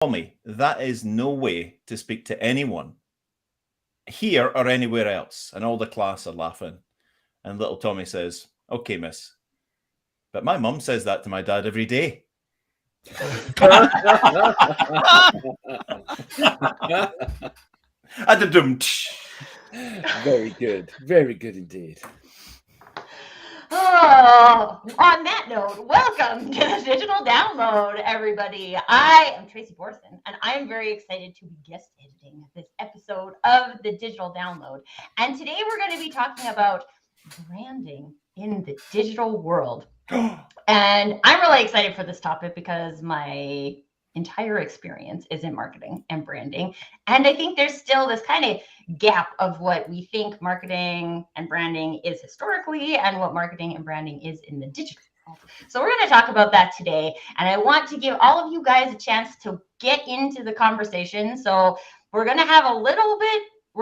Tommy, that is no way to speak to anyone here or anywhere else. And all the class are laughing. And little Tommy says, okay, miss. But my mum says that to my dad every day. Very good. Very good indeed. Oh, on that note, welcome to the Digital Download, everybody. I am Tracy Borreson, and I'm very excited to be guest editing this episode of the Digital Download. And today we're going to be talking about branding in the digital world. And I'm really excited for this topic because my entire experience is in marketing and branding. And I think there's still this kind of gap of what we think marketing and branding is historically and what marketing and branding is in the digital world. So we're going to talk about that today. And I want to give all of you guys a chance to get into the conversation. So we're going to have we're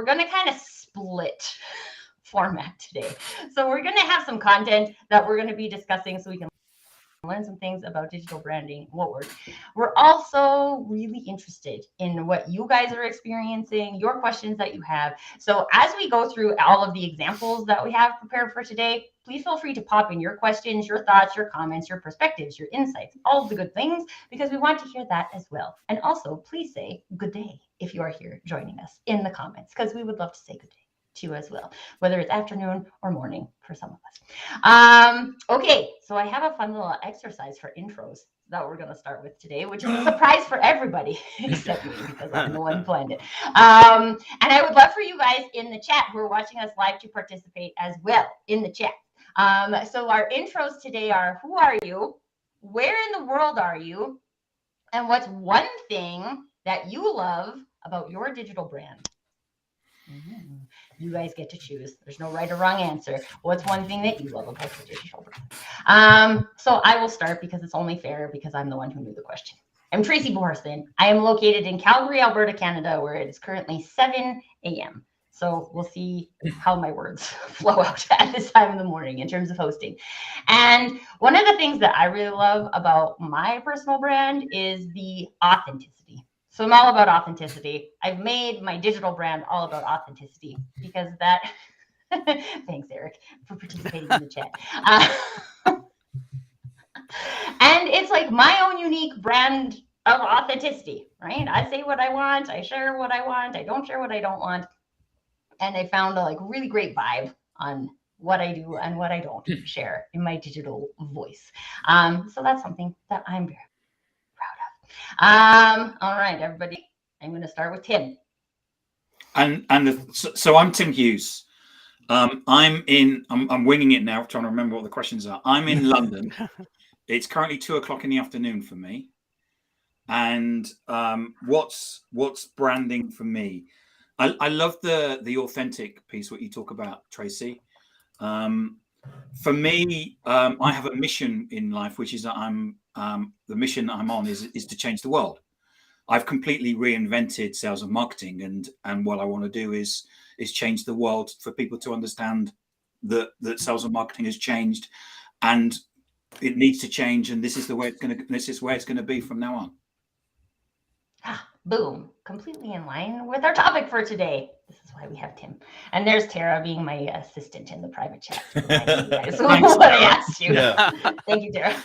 going to kind of split format today. So we're going to have some content that we're going to be discussing so we can learn some things about digital branding, what works. We're also really interested in what you guys are experiencing, your questions that you have. So as we go through all of the examples that we have prepared for today, please feel free to pop in your questions, your thoughts, your comments, your perspectives, your insights, all of the good things, because we want to hear that as well. And also, please say good day if you are here joining us in the comments, because we would love to say good day to you as well, whether it's afternoon or morning for some of us. Okay, so I have a fun little exercise for intros that we're going to start with today, which is a surprise for everybody except me because I'm the one who planned it. And I would love for you guys in the chat who are watching us live to participate as well in the chat. So our intros today are: who are you? Where in the world are you? And what's one thing that you love about your digital brand? You guys get to choose. There's no right or wrong answer. What's one thing that you love about your digital brand? So I will start because it's only fair because I'm the one who knew the question. I'm Tracy Borreson. I am located in Calgary, Alberta, Canada, where it is currently 7 a.m. So we'll see how my words flow out at this time in the morning in terms of hosting. And one of the things that I really love about my personal brand is the authenticity. So I'm all about authenticity. I've made my digital brand all about authenticity because that, thanks, Eric, for participating in the chat. And it's like my own unique brand of authenticity, right? I say what I want. I share what I want. I don't share what I don't want. And I found a really great vibe on what I do and what I don't share in my digital voice. So that's something that I'm very proud of. All right, everybody. I'm going to start with Tim. So I'm Tim Hughes. I'm winging it now, trying to remember what the questions are. I'm in London. It's currently 2:00 in the afternoon for me. And what's branding for me? I love the authentic piece, what you talk about, Tracy. For me, I have a mission in life, which is that the mission that I'm on is to change the world. I've completely reinvented sales and marketing, and what I want to do is change the world for people to understand that sales and marketing has changed, and it needs to change, and this is where it's going to be from now on. Boom, completely in line with our topic for today. This is why we have Tim. And there's Tara being my assistant in the private chat. Thanks, what I asked you. Yeah. Thank you, Tara.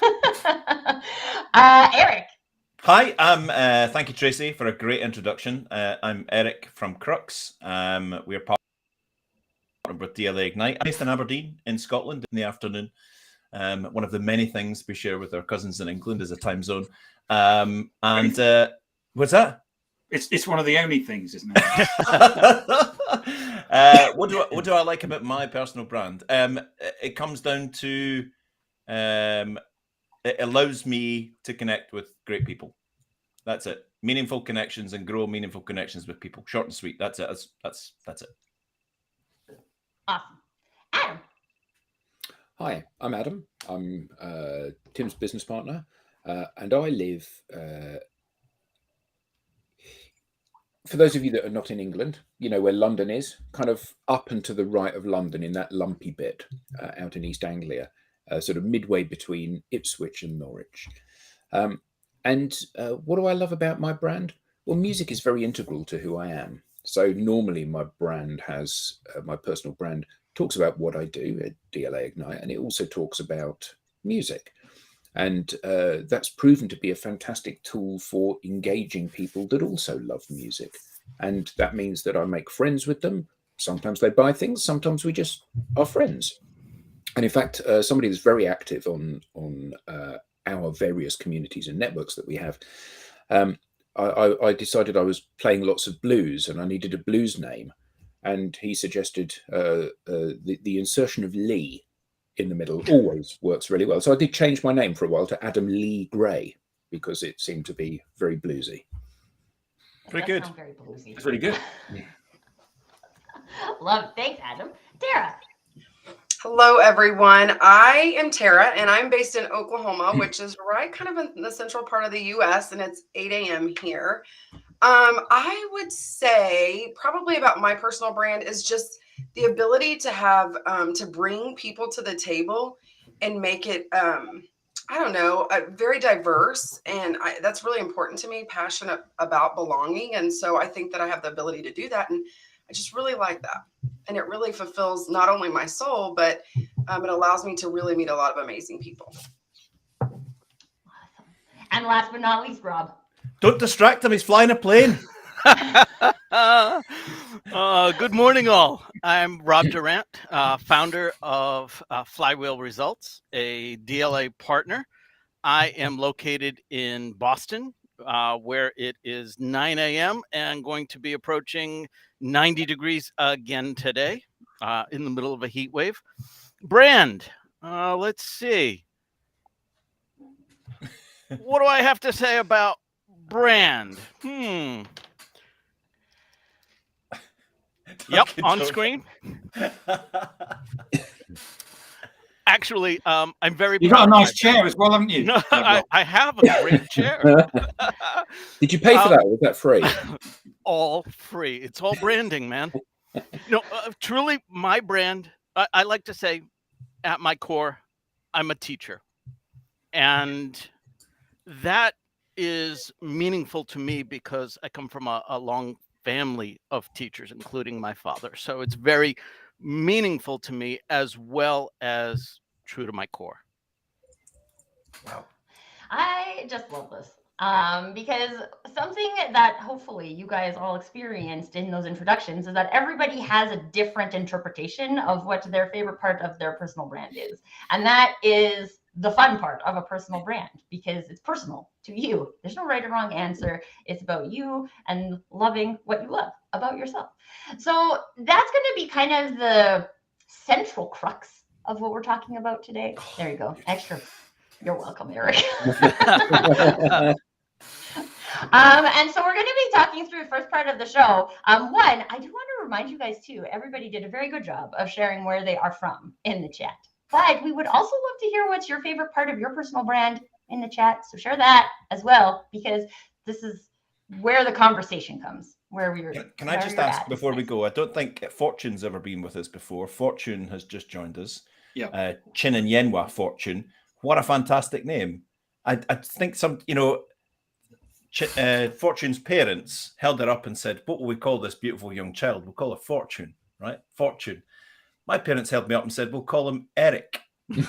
Eric. Hi, thank you, Tracy, for a great introduction. I'm Eric from Crux. We're part with DLA Ignite. I'm based in Aberdeen in Scotland in the afternoon. One of the many things we share with our cousins in England is a time zone. What's that? It's one of the only things, isn't it? What do I like about my personal brand? It comes down to it allows me to connect with great people. That's it. Meaningful connections and grow meaningful connections with people. Short and sweet. That's it. That's it. Awesome. Adam. Hi, I'm Adam. I'm Tim's business partner, and I live. For those of you that are not in England, you know where London is, kind of up and to the right of London in that lumpy bit out in East Anglia, sort of midway between Ipswich and Norwich. And what do I love about my brand? Well, music is very integral to who I am. So normally my brand has, my personal brand talks about what I do at DLA Ignite, and it also talks about music. And that's proven to be a fantastic tool for engaging people that also love music. And that means that I make friends with them. Sometimes they buy things, sometimes we just are friends. And in fact, somebody that's very active on our various communities and networks that we have, I decided I was playing lots of blues and I needed a blues name. And he suggested the insertion of Lee in the middle always works really well. So I did change my name for a while to Adam Lee Gray because it seemed to be very bluesy. Pretty good. Very bluesy. That's really good. Love it. Thanks, Adam. Tara. Hello, everyone. I am Tara, and I'm based in Oklahoma, which is right kind of in the central part of the U.S., and it's 8 a.m. here. I would say probably about my personal brand is just the ability to have to bring people to the table and make it, I don't know, very diverse. And that's really important to me, passionate about belonging. And so I think that I have the ability to do that. And I just really like that. And it really fulfills not only my soul, but it allows me to really meet a lot of amazing people. Awesome. And last but not least, Rob. Don't distract him. He's flying a plane. Good morning, all. I'm Rob Durant, founder of Flywheel Results, a DLA partner. I am located in Boston, where it is 9 a.m. and going to be approaching 90 degrees again today, in the middle of a heat wave. Brand, let's see. What do I have to say about brand? Yep, on screen. Actually, I'm very You've proud got a of nice my chair brand. as well, haven't you? No, I have a great chair. Did you pay for that? Or was that free? All free. It's all branding, man. No, truly, my brand, I like to say at my core, I'm a teacher. And that is meaningful to me because I come from a long family of teachers, including my father. So it's very meaningful to me as well as true to my core. Wow. I just love this. Because something that hopefully you guys all experienced in those introductions is that everybody has a different interpretation of what their favorite part of their personal brand is. And that is the fun part of a personal brand because it's personal to you. There's no right or wrong answer. It's about you and loving what you love about yourself. So that's going to be kind of the central crux of what we're talking about today. There you go. Extra. You're welcome, Eric. And so we're going to be talking through the first part of the show. One, I do want to remind you guys too, everybody did a very good job of sharing where they are from in the chat. But we would also love to hear what's your favorite part of your personal brand in the chat. So share that as well, because this is where the conversation comes. Where we're. Can I just ask before we go? I don't think Fortune's ever been with us before. Fortune has just joined us. Yeah. Chin and Yenwa Fortune. What a fantastic name. I think Fortune's parents held her up and said, what will we call this beautiful young child? We'll call her Fortune, right? Fortune. My parents held me up and said, we'll call him Eric. You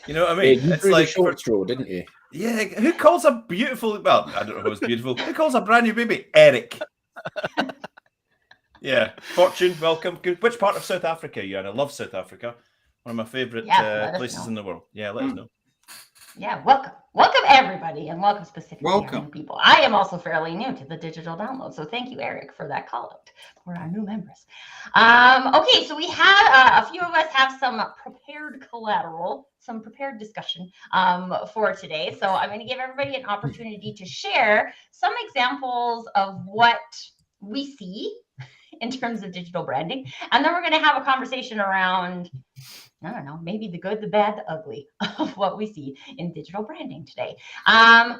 know what I mean? Yeah, you drew the short straw, didn't you? Yeah, who calls a beautiful, well, I don't know if it was beautiful. Who calls a brand new baby Eric? Yeah, Fortune, welcome. Good. Which part of South Africa are you in? I love South Africa. One of my favorite places in the world. Yeah, let us know. Yeah, welcome. Welcome, everybody, and welcome specifically our Welcome. new people. I am also fairly new to the digital download, so thank you, Eric, for that call out for our new members. Okay, so we have a few of us have some prepared collateral, some prepared discussion for today. So I'm going to give everybody an opportunity to share some examples of what we see in terms of digital branding, and then we're going to have a conversation around, I don't know, maybe the good, the bad, the ugly of what we see in digital branding today.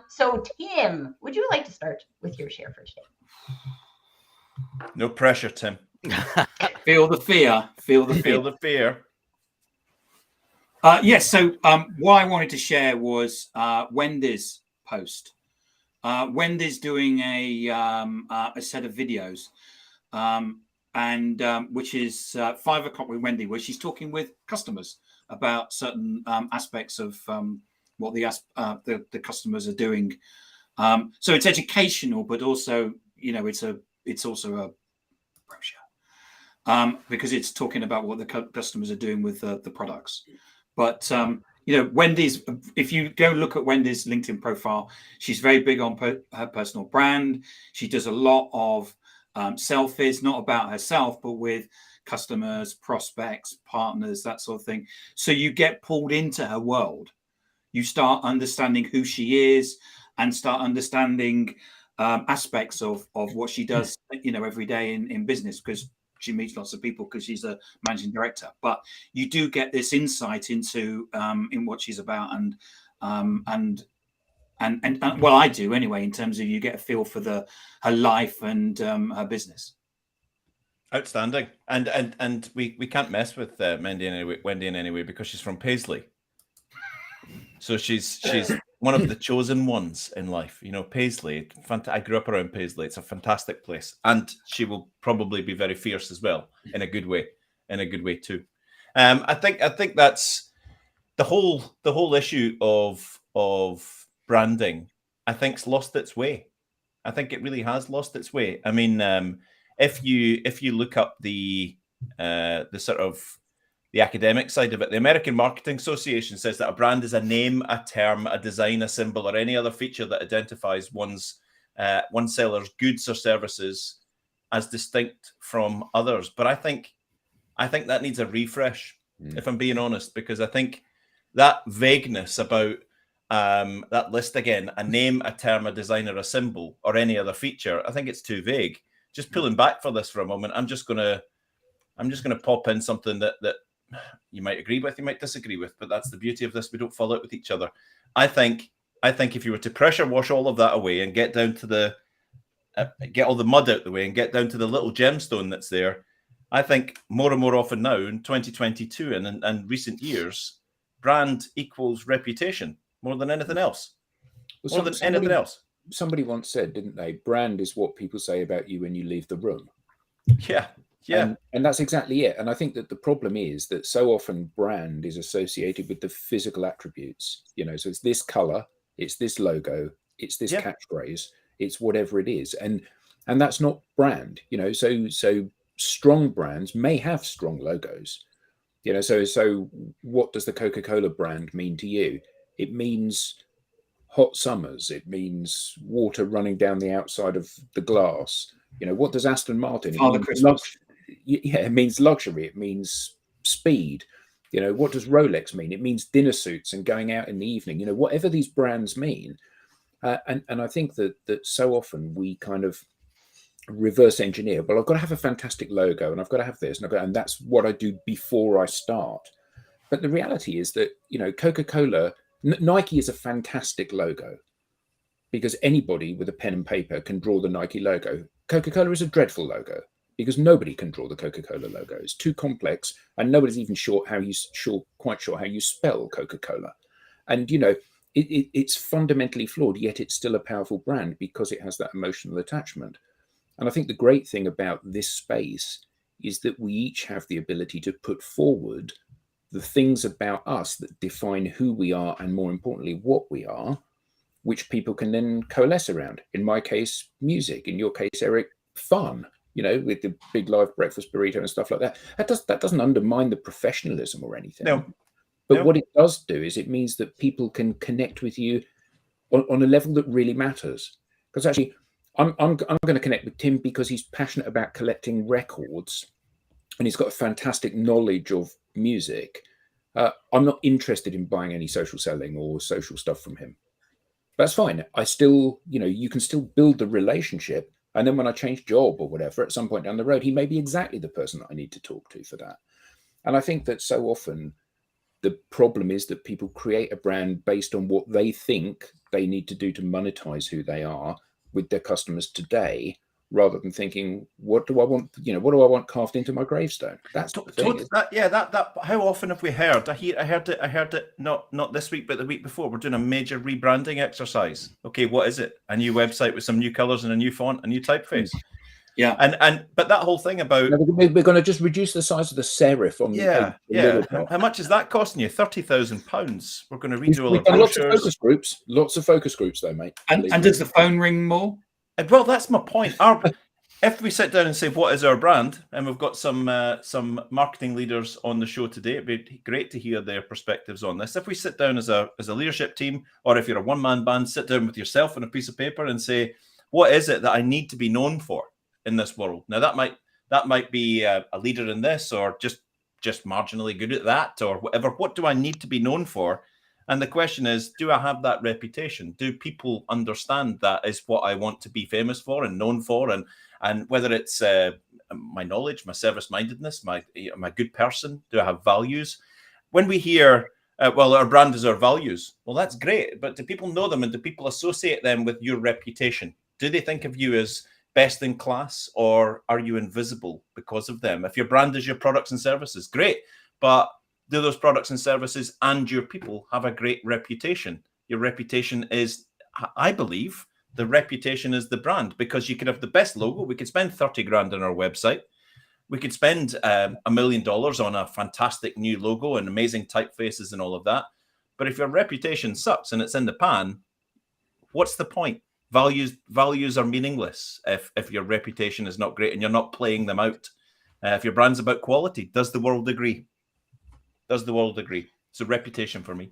So Tim, would you like to start with your share for today? No pressure, Tim. Feel the fear. Feel the fear. Feel the fear. Yes. So what I wanted to share was Wendy's post. Wendy's doing a set of videos, and which is 5 o'clock with Wendy, where she's talking with customers about certain aspects of what the customers are doing. So it's educational, but also, you know, it's also a brochure, because it's talking about what the customers are doing with the products. But you know, Wendy's, if you go look at Wendy's LinkedIn profile, she's very big on her personal brand. She does a lot of selfies, not about herself, but with customers, prospects, partners, that sort of thing. So you get pulled into her world. You start understanding who she is and start understanding aspects of what she does, you know, every day in business, because she meets lots of people because she's a managing director. But you do get this insight into in what she's about, and well, I do anyway, in terms of you get a feel for her life and her business. Outstanding. And we can't mess with Wendy in any way because she's from Paisley. So she's one of the chosen ones in life. You know, Paisley. I grew up around Paisley. It's a fantastic place, and she will probably be very fierce as well, in a good way. In a good way too. I think that's the whole issue of branding. I think's lost its way. I think it really has lost its way. I mean, if you look up the sort of the academic side of it, the American Marketing Association says that a brand is a name, a term, a design, a symbol, or any other feature that identifies one seller's goods or services as distinct from others. But I think that needs a refresh, if I'm being honest, because I think that vagueness about that list again, a name, a term, a design, or a symbol, or any other feature, I think it's too vague. Just pulling back for this for a moment, I'm just gonna pop in something that you might agree with, you might disagree with, but that's the beauty of this. We don't fall out with each other. I think if you were to pressure wash all of that away and get down to get all the mud out the way and get down to the little gemstone that's there, I think more and more often now in 2022 and recent years, brand equals reputation more than anything else. Well, anything else. Somebody once said, didn't they? Brand is what people say about you when you leave the room. Yeah. Yeah. And that's exactly it. And I think that the problem is that so often brand is associated with the physical attributes, you know, so it's this color, it's this logo, it's this catchphrase, it's whatever it is. And that's not brand, you know, so strong brands may have strong logos, you know, so what does the Coca-Cola brand mean to you? It means hot summers. It means water running down the outside of the glass. You know, what does Aston Martin? It means luxury. It means speed. You know, what does Rolex mean? It means dinner suits and going out in the evening. You know, whatever these brands mean. And I think that so often we kind of reverse engineer. Well, I've got to have a fantastic logo, and I've got to have this, and that's what I do before I start. But the reality is that, you know, Coca-Cola, Nike is a fantastic logo because anybody with a pen and paper can draw the Nike logo. Coca-Cola is a dreadful logo because nobody can draw the Coca-Cola logo. It's too complex, and nobody's even quite sure how you spell Coca-Cola. And, you know, it's fundamentally flawed, yet it's still a powerful brand because it has that emotional attachment. And I think the great thing about this space is that we each have the ability to put forward the things about us that define who we are, and more importantly, what we are, which people can then coalesce around. In my case, music. In your case, Eric, fun, you know, with the big live breakfast burrito and stuff like that. That doesn't undermine the professionalism or anything. No. But what it does do is it means that people can connect with you on a level that really matters. Because actually, I'm going to connect with Tim because he's passionate about collecting records and he's got a fantastic knowledge of music. I'm not interested in buying any social selling or social stuff from him. That's fine. I still, you know, you can still build the relationship. And then when I change job or whatever, at some point down the road, he may be exactly the person that I need to talk to for that. And I think that so often the problem is that people create a brand based on what they think they need to do to monetize who they are with their customers today, rather than thinking, what do I want? What do I want carved into my gravestone? That's the thing. That. How often have we heard? I heard it. Not this week, but the week before. We're doing a major rebranding exercise. Okay, what is it? A new website with some new colours and a new font, a new typeface. Yeah, but that whole thing about we're going to just reduce the size of the serif on the page. How much is that costing you? £30,000. We're going to redo all We've our done lots of focus groups, though, mate. And does the phone ring more? Well, that's my point. If we sit down and say what is our brand, and we've got some marketing leaders on the show today, it'd be great to hear their perspectives on this. If we sit down as a leadership team, or if you're a one-man band, sit down with yourself on a piece of paper and say, what is it that I need to be known for in this world? Now that might be a leader in this, or just marginally good at that, or whatever. What do I need to be known for? And the question is, do I have that reputation? Do people understand that is what I want to be famous for and known for? And whether it's my knowledge, my service-mindedness, my good person, do I have values? When we hear, well, our brand is our values, well, that's great. But do people know them, and do people associate them with your reputation? Do they think of you as best in class, or are you invisible because of them? If your brand is your products and services, great. But do those products and services and your people have a great reputation? Your reputation is, I believe, the reputation is the brand, because you could have the best logo. We could spend 30 grand on our website. We could spend $1 million on a fantastic new logo and amazing typefaces and all of that. But if your reputation sucks and it's in the pan, what's the point? Values are meaningless if your reputation is not great and you're not playing them out. If your brand's about quality, does the world agree? Does the world agree? It's a reputation for me.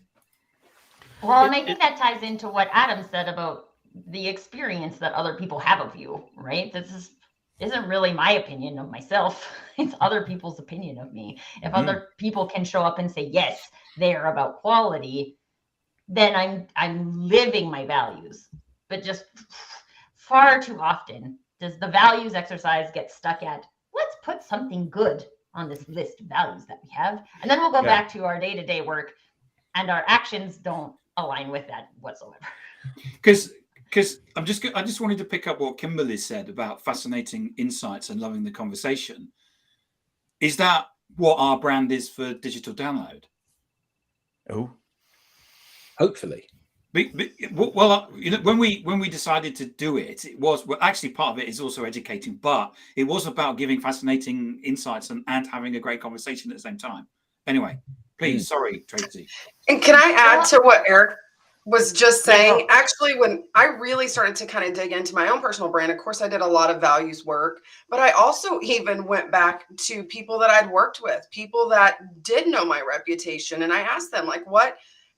Well, and I think that ties into what Adam said about the experience that other people have of you, right? This isn't really my opinion of myself. It's other people's opinion of me. If other people can show up and say, yes, they're about quality, then I'm living my values. But just far too often does the values exercise get stuck at, let's put something good on this list of values that we have. And then we'll go back to our day-to-day work, and our actions don't align with that whatsoever. Because I just wanted to pick up what Kimberly said about fascinating insights and loving the conversation. Is that what our brand is for Digital Download? Oh, hopefully. Well, when we decided to do it, it was actually part of it is also educating, but it was about giving fascinating insights and having a great conversation at the same time. Anyway, please, sorry, Tracy. And can I add to what Eric was just saying? Actually, when I really started to kind of dig into my own personal brand, of course, I did a lot of values work, but I also even went back to people that I'd worked with, people that did know my reputation. And I asked them, like,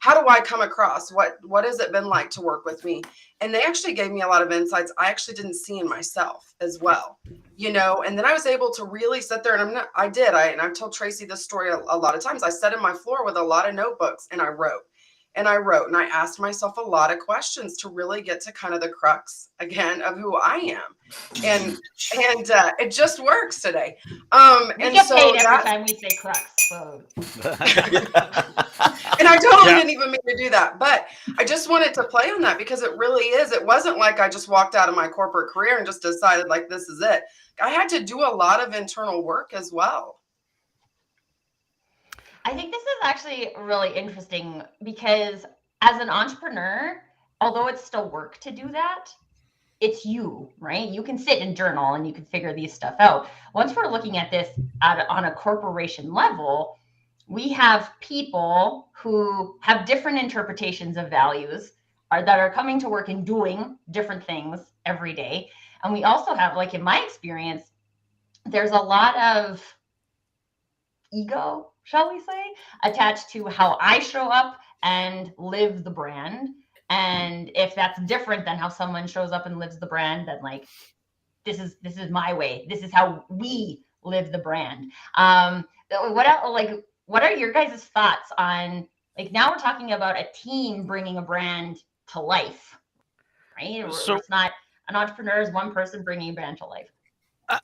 how do I come across? What has it been like to work with me? And they actually gave me a lot of insights I actually didn't see in myself as well, and then I was able to really sit there, and I've told Tracy this story a lot of times. I sat in my floor with a lot of notebooks, and I wrote, and I asked myself a lot of questions to really get to kind of the crux again of who I am. And it just works today. We get paid every time we say crux. So. And I totally didn't even mean to do that, but I just wanted to play on that because it really is. It wasn't like I just walked out of my corporate career and just decided like, this is it. I had to do a lot of internal work as well. I think this is actually really interesting because as an entrepreneur, although it's still work to do that, it's you, right? You can sit and journal and you can figure these stuff out. Once we're looking at this on a corporation level, we have people who have different interpretations of values that are coming to work and doing different things every day. And we also have, like in my experience, there's a lot of ego, shall we say, attached to how I show up and live the brand. And if that's different than how someone shows up and lives the brand, then like, this is my way. This is how we live the brand. What are your guys' thoughts on, like, now we're talking about a team bringing a brand to life, right? So it's not an entrepreneur is one person bringing a brand to life.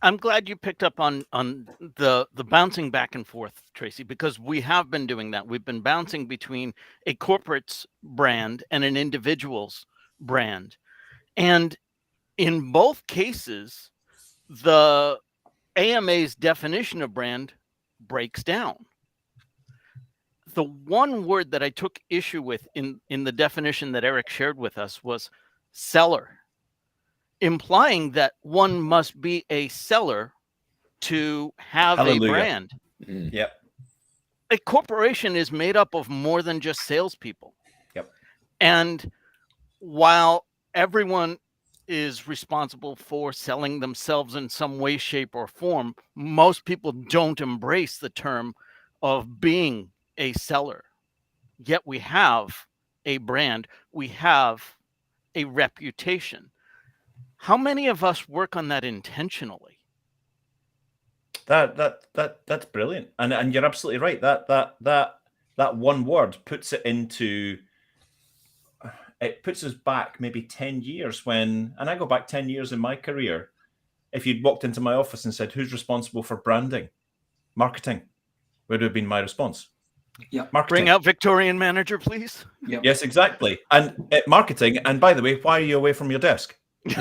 I'm glad you picked up on the bouncing back and forth, Tracy, because we have been doing that. We've been bouncing between a corporate's brand and an individual's brand. And in both cases, the AMA's definition of brand breaks down. The one word that I took issue with in the definition that Eric shared with us was seller, implying that one must be a seller to have Hallelujah. a brand. Yep. A corporation is made up of more than just salespeople. Yep. And while everyone is responsible for selling themselves in some way, shape, or form, most people don't embrace the term of being a seller. Yet we have a brand, we have a reputation. How many of us work on that intentionally? That's brilliant, and you're absolutely right. That one word puts it into. It puts us back maybe 10 years when, and I go back 10 years in my career. If you'd walked into my office and said, "Who's responsible for branding, marketing?" would have been my response. Yeah, marketing. Bring out Victorian manager, please. Yeah. Yes, exactly. And marketing. And by the way, why are you away from your desk? Get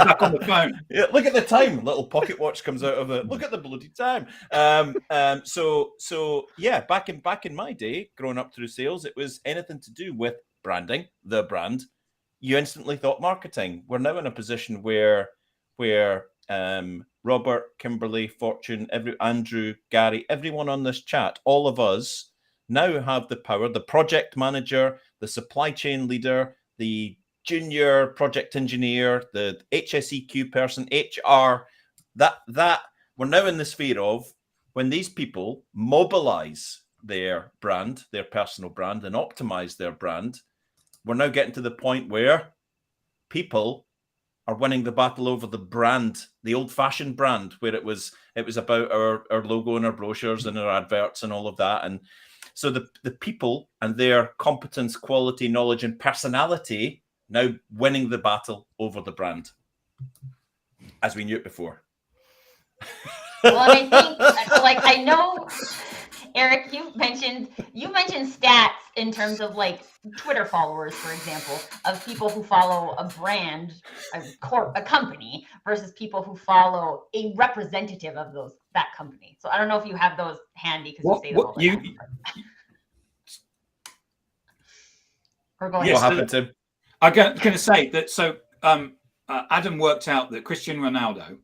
back on the phone. Yeah, look at the time. Little pocket watch comes out of it. Look at the bloody time. So yeah, back in my day, growing up through sales, it was anything to do with branding, the brand. You instantly thought marketing. We're now in a position where Robert, Kimberly, Fortune, Andrew, Gary, everyone on this chat, all of us now have the power, the project manager, the supply chain leader, the junior project engineer, the HSEQ person, HR, that we're now in the sphere of when these people mobilize their brand, their personal brand, and optimize their brand, we're now getting to the point where people are winning the battle over the brand, the old-fashioned brand, where it was about our logo and our brochures and our adverts and all of that. And so the people and their competence, quality, knowledge, and personality now winning the battle over the brand, as we knew it before. Well, and I think, like, I know, Eric, you mentioned stats in terms of like Twitter followers, for example, of people who follow a brand, a company, versus people who follow a representative of that company. So I don't know if you have those handy because you say them all the time. Or go ahead. What happened to him? I'm going to say that. So Adam worked out that Cristiano Ronaldo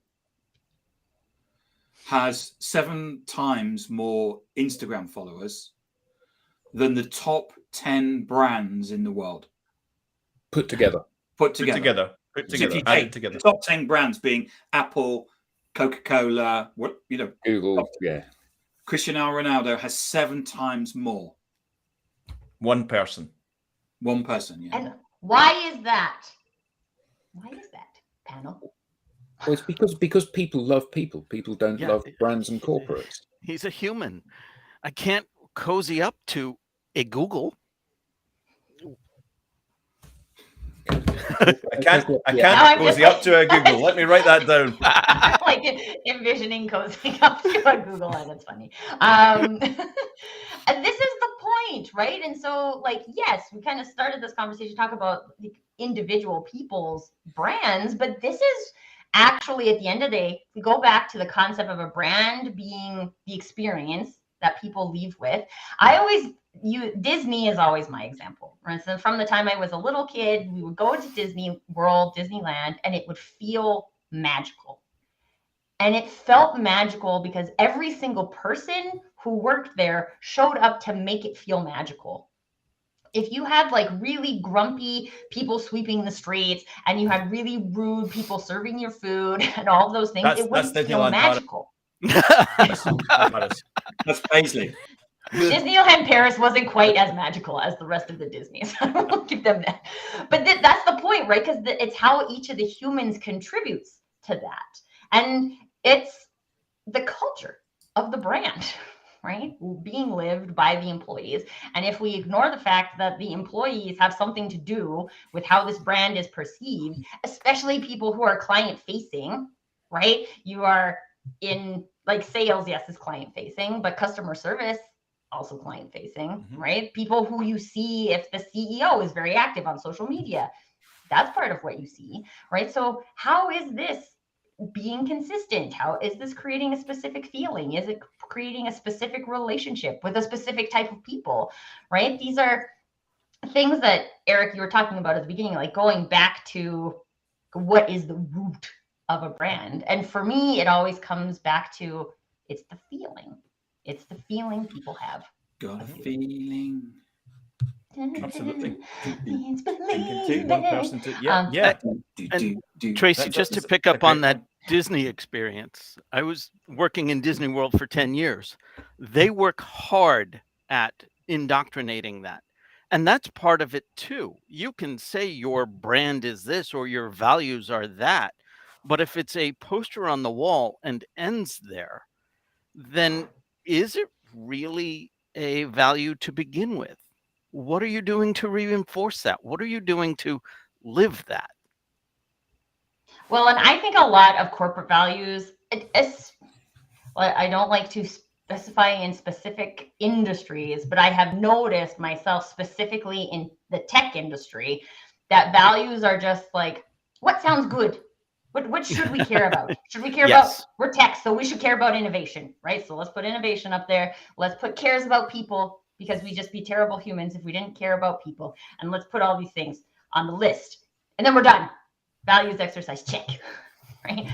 has 7 times more Instagram followers than the top 10 brands in the world. Put together. So Put if you take the top 10 brands being Apple, Coca-Cola, Google, yeah. Cristiano Ronaldo has 7 times more. One person, yeah. And why is that? Why is that, panel? Well, it's because people love people. People don't love brands and corporates. He's a human. I can't cozy up to a Google. I can't cozy up to a Google. Let me write that down. I'm like envisioning cozying up to a Google, and it's funny. And this is the point, right? And so, like, yes, we kind of started this conversation talk about the individual people's brands, but this is actually, at the end of the day, we go back to the concept of a brand being the experience that people leave with. Disney is always my example. For instance, from the time I was a little kid, we would go to Disney World, Disneyland, and it would feel magical. And it felt magical because every single person who worked there showed up to make it feel magical. If you had like really grumpy people sweeping the streets and you had really rude people serving your food and all those things, it wouldn't feel magical. That's Paisley. Disneyland Paris wasn't quite as magical as the rest of the Disneys. I won't give them that. But that's the point, right? Because it's how each of the humans contributes to that. And it's the culture of the brand, right? Being lived by the employees. And if we ignore the fact that the employees have something to do with how this brand is perceived, especially people who are client facing, right? You are in like sales, yes, is client facing, but customer service, also client facing, right? People who you see, if the CEO is very active on social media, That's part of what you see, right? So how is this being consistent? How is this creating a specific feeling? Is it creating a specific relationship with a specific type of people, right? These are things that, Eric, you were talking about at the beginning, like going back to what is the root of a brand. And for me, it always comes back to it's the feeling. It's the feeling people have. Got a feeling. Absolutely. Means Can take one believing. person to yeah. And Tracy, That's just to a pick up great on that one. Disney experience, I was working in Disney World for 10 years. They work hard at indoctrinating that. And that's part of it too. You can say your brand is this or your values are that. But if it's a poster on the wall and ends there, then is it really a value to begin with? What are you doing to reinforce that? What are you doing to live that? Well, and I think a lot of corporate values, I don't like to specify in specific industries, but I have noticed myself specifically in the tech industry that values are just like, what sounds good? What should we care about? Should we care about, Yes. we're tech, so we should care about innovation, right? So let's put innovation up there. Let's put cares about people, because we'd just be terrible humans if we didn't care about people. And let's put all these things on the list. And then we're done. Values exercise, check. Right?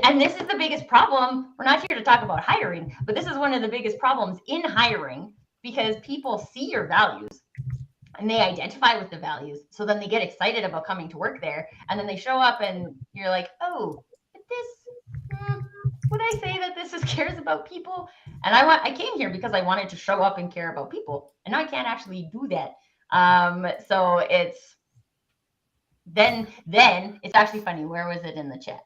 And this is the biggest problem. We're not here to talk about hiring, but this is one of the biggest problems in hiring, because people see your values and they identify with the values. So then they get excited about coming to work there. And then they show up and you're like, oh, but this, would I say that this is cares about people? And I came here because I wanted to show up and care about people. And now I can't actually do that. So it's, then it's actually funny. Where was it in the chat?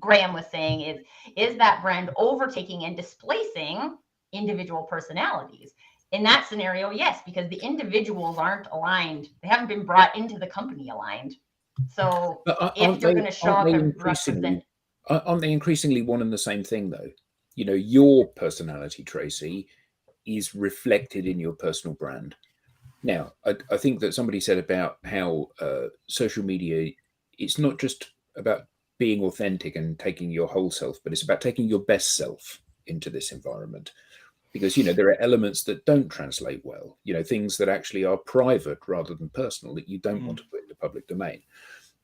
Graham was saying, is that brand overtaking and displacing individual personalities? In that scenario, yes, because the individuals aren't aligned. They haven't been brought into the company aligned. So if you're going to show up and represent, aren't they increasingly one and the same thing though? You know, your personality, Tracy, is reflected in your personal brand. Now, I think that somebody said about how social media, it's not just about being authentic and taking your whole self, but it's about taking your best self into this environment. Because, you know, there are elements that don't translate well, you know, things that actually are private rather than personal that you don't want to put in the public domain.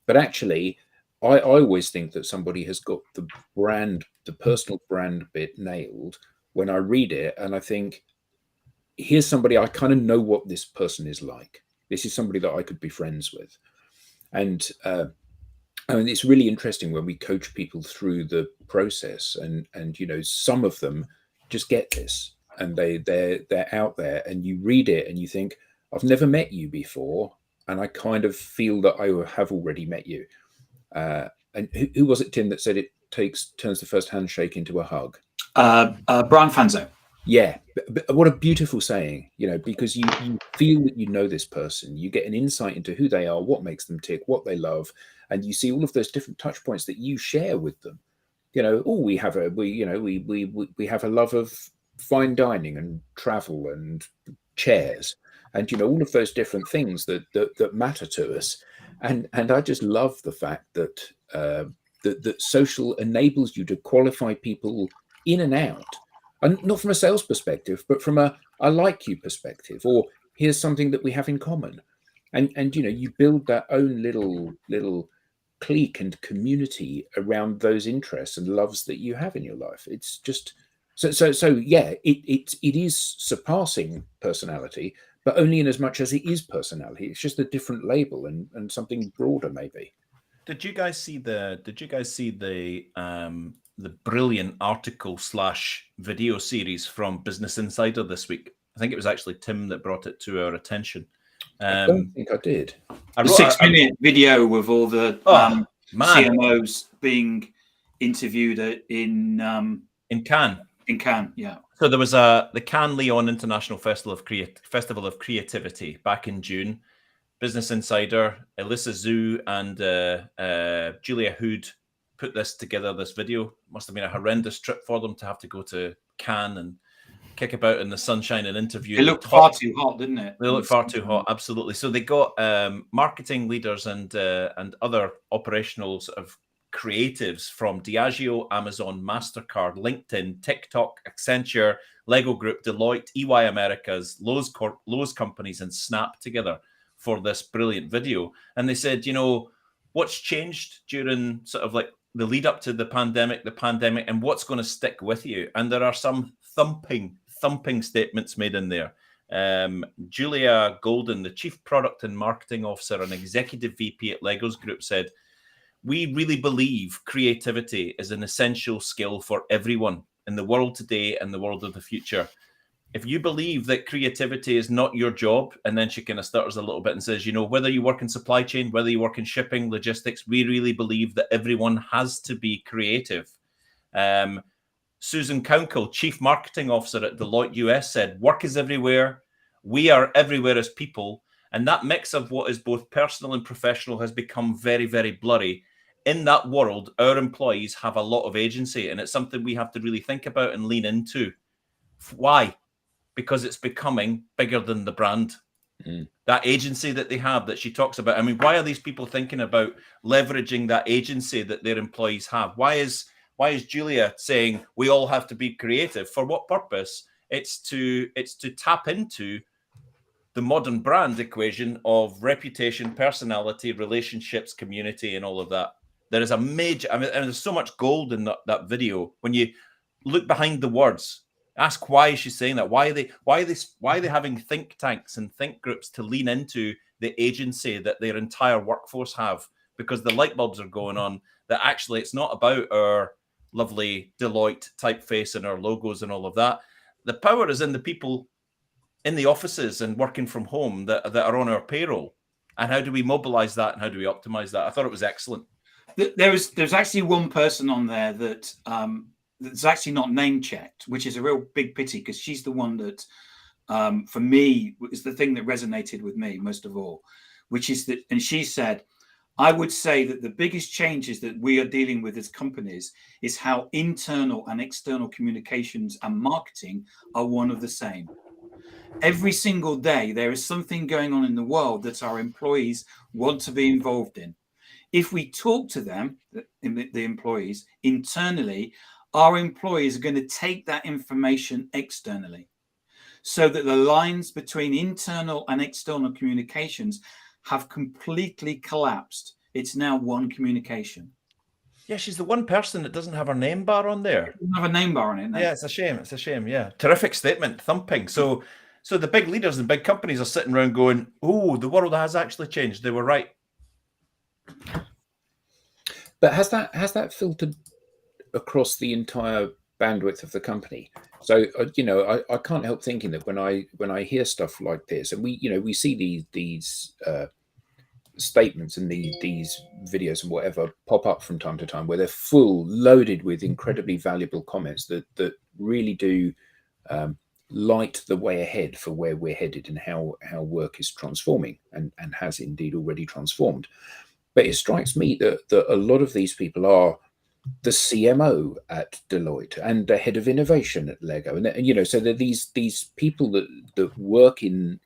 But actually, I always think that somebody has got the brand, the personal brand bit nailed when I read it. And I think, here's somebody, I kind of know what this person is like. This is somebody that I could be friends with. And I mean, it's really interesting when we coach people through the process, and you know, some of them just get this, and they're out there, and you read it and you think, I've never met you before, and I kind of feel that I have already met you. And who was it, Tim, that said it turns the first handshake into a hug? Brian Fanzo. Yeah, but what a beautiful saying, you know, because you feel that you know this person, you get an insight into who they are, what makes them tick, what they love, and you see all of those different touch points that you share with them. You know, we have a love of fine dining and travel and chairs, and you know, all of those different things that matter to us. And I just love the fact that that social enables you to qualify people in and out. And not from a sales perspective, but from a I like you perspective, or here's something that we have in common. And you know, you build that own little clique and community around those interests and loves that you have in your life. It's just so yeah, it is surpassing personality, but only in as much as it is personality. It's just a different label and something broader maybe. Did you guys see the brilliant article / video series from Business Insider this week? I think it was actually Tim that brought it to our attention. I don't think I did. A 6-minute video with all the CMOs being interviewed in Cannes. In Cannes, yeah. So there was the Cannes Lyon International Festival of Creativity back in June. Business Insider, Elissa Zhu and Julia Hood put this together, this video. Must have been a horrendous trip for them to have to go to Cannes and kick about in the sunshine and interview. It looked far too hot, didn't it? They look far too hot, absolutely. So they got marketing leaders and other operational sort of creatives from Diageo, Amazon, MasterCard, LinkedIn, TikTok, Accenture, Lego Group, Deloitte, EY Americas, Lowe's companies, and Snap together for this brilliant video. And they said, what's changed during sort of like the lead up to the pandemic, and what's going to stick with you? And there are some thumping statements made in there. Julia Golden, the Chief Product and Marketing Officer and Executive VP at Legos Group, said, "We really believe creativity is an essential skill for everyone in the world today and the world of the future. If you believe that creativity is not your job," and then she kind of stutters a little bit and says, whether you work in supply chain, whether you work in shipping, logistics, we really believe that everyone has to be creative. Susan Council, Chief Marketing Officer at Deloitte US, said, "Work is everywhere. We are everywhere as people. And that mix of what is both personal and professional has become very, very blurry. In that world, our employees have a lot of agency, and it's something we have to really think about and lean into." Why? Because it's becoming bigger than the brand. That agency that they have that she talks about. I mean, why are these people thinking about leveraging that agency that their employees have? Why is Julia saying we all have to be creative? For what purpose? It's to tap into the modern brand equation of reputation, personality, relationships, community, and all of that. There is a major, and there's so much gold in that video. When you look behind the words, ask why she's saying that. Why are they having think tanks and think groups to lean into the agency that their entire workforce have? Because the light bulbs are going on that actually it's not about our lovely Deloitte typeface and our logos and all of that. The power is in the people in the offices and working from home that are on our payroll. And how do we mobilize that and how do we optimize that? I thought it was excellent. There's actually one person on there that's actually not name checked, which is a real big pity, because she's the one that, for me, is the thing that resonated with me most of all, which is that, and she said, "I would say that the biggest changes that we are dealing with as companies is how internal and external communications and marketing are one of the same. Every single day, there is something going on in the world that our employees want to be involved in. If we talk to them, the employees, internally, our employees are going to take that information externally, so that the lines between internal and external communications have completely collapsed. It's now one communication." Yeah, she's the one person that doesn't have her name bar on there. Doesn't have a name bar on it. No. Yeah, it's a shame. Yeah, terrific statement, thumping. So the big leaders and big companies are sitting around going, "Oh, the world has actually changed. They were right." But has that filtered across the entire bandwidth of the company? So I can't help thinking that when I hear stuff like this, and we see these statements and these videos and whatever pop up from time to time, where they're loaded with incredibly valuable comments that really do light the way ahead for where we're headed and how work is transforming and has indeed already transformed. But it strikes me that a lot of these people are the CMO at Deloitte and the head of innovation at Lego, and so they're these people that work in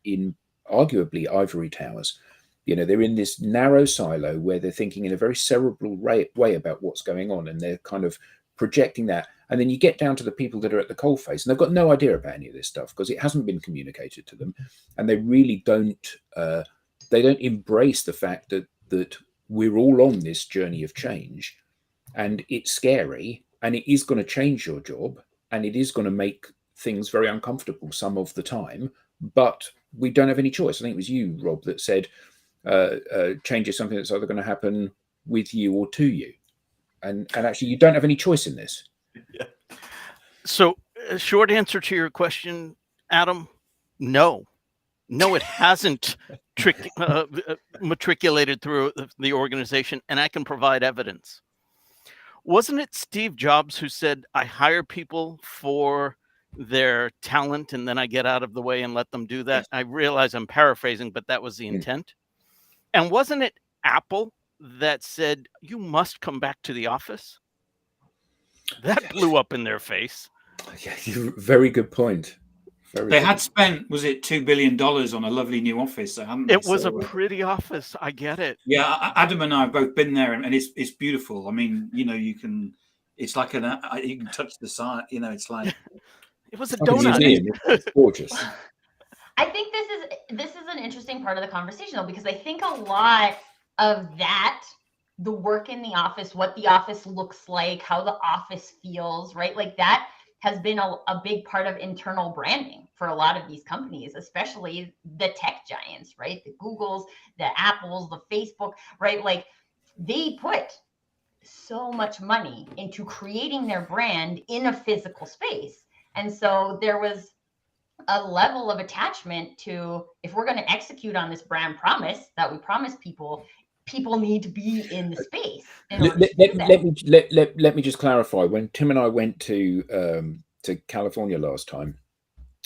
arguably ivory towers. They're in this narrow silo where they're thinking in a very cerebral way about what's going on, and they're kind of projecting that. And then you get down to the people that are at the coalface, and they've got no idea about any of this stuff because it hasn't been communicated to them, and they really don't embrace the fact that we're all on this journey of change, and it's scary, and it is going to change your job, and it is going to make things very uncomfortable some of the time, but we don't have any choice. I think it was you, Rob, that said change is something that's either going to happen with you or to you, and actually you don't have any choice in this. Yeah. So, short answer to your question, Adam, no, it hasn't matriculated through the organization, and I can provide evidence. Wasn't it Steve Jobs who said, "I hire people for their talent, and then I get out of the way and let them do that"? I realize I'm paraphrasing, but that was the intent. And wasn't it Apple that said, "You must come back to the office"? That blew up in their face. Yeah, very good point. They had spent, was it $2 billion on a lovely new office? Haven't It they? was a So, pretty office. I get it. yeah, Adam and I have both been there, and it's beautiful. I mean, you can, it's like you can touch the side. It's like It was a like a donut. museum. It's gorgeous. I think this is an interesting part of the conversation though, because I think a lot of that, the work in the office, what the office looks like, how the office feels, right? Like that has been a big part of internal branding for a lot of these companies, especially the tech giants, right? The Googles, the Apples, the Facebook, right? Like they put so much money into creating their brand in a physical space. And so there was a level of attachment to, if we're going to execute on this brand promise that we promise people, people need to be in the space in order to do that. Let me just clarify. When Tim and I went to California last time,